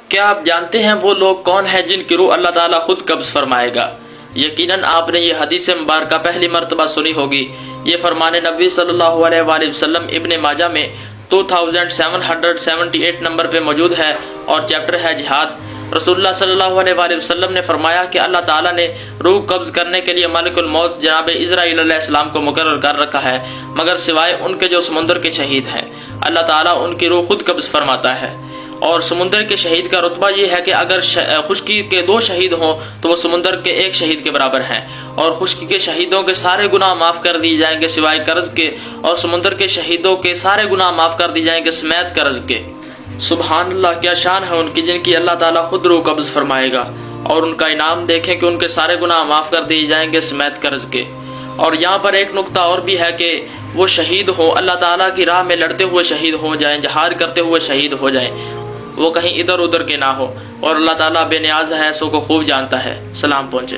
کیا آپ جانتے ہیں وہ لوگ کون ہیں جن کی روح اللہ تعالیٰ خود قبض فرمائے گا؟ یقیناً آپ نے یہ حدیث مبارکہ پہلی مرتبہ سنی ہوگی۔ یہ فرمان نبی صلی اللہ علیہ وآلہ وسلم ابن ماجہ میں 2778 نمبر پہ موجود ہے اور چیپٹر ہے جہاد۔ رسول اللہ صلی اللہ علیہ وآلہ وسلم نے فرمایا کہ اللہ تعالیٰ نے روح قبض کرنے کے لیے ملک الموت جناب اسرائیل علیہ السلام کو مقرر کر رکھا ہے، مگر سوائے ان کے جو سمندر کے شہید ہیں۔ اللہ تعالیٰ ان کی روح خود قبض فرماتا ہے۔ اور سمندر کے شہید کا رتبہ یہ ہے کہ اگر خشکی کے 2 شہید ہوں تو وہ سمندر کے 1 شہید کے برابر ہیں، اور خشکی کے شہیدوں کے سارے گناہ معاف کر دیے جائیں گے سوائے قرض کے، اور سمندر کے شہیدوں کے سارے گناہ معاف کر دیے جائیں گے سمیت قرض کے۔ سبحان اللہ، کیا شان ہے ان کی جن کی اللہ تعالیٰ خود روح قبض فرمائے گا، اور ان کا انعام دیکھیں کہ ان کے سارے گناہ معاف کر دیے جائیں گے سمیت قرض کے۔ اور یہاں پر ایک نقطہ اور بھی ہے کہ وہ شہید ہوں، اللہ تعالیٰ کی راہ میں لڑتے ہوئے شہید ہو جائیں، جہاد کرتے ہوئے شہید ہو جائیں، وہ کہیں ادھر ادھر کے نہ ہو، اور اللہ تعالیٰ بے نیاز ہے، سو کو خوب جانتا ہے۔ سلام پہنچے۔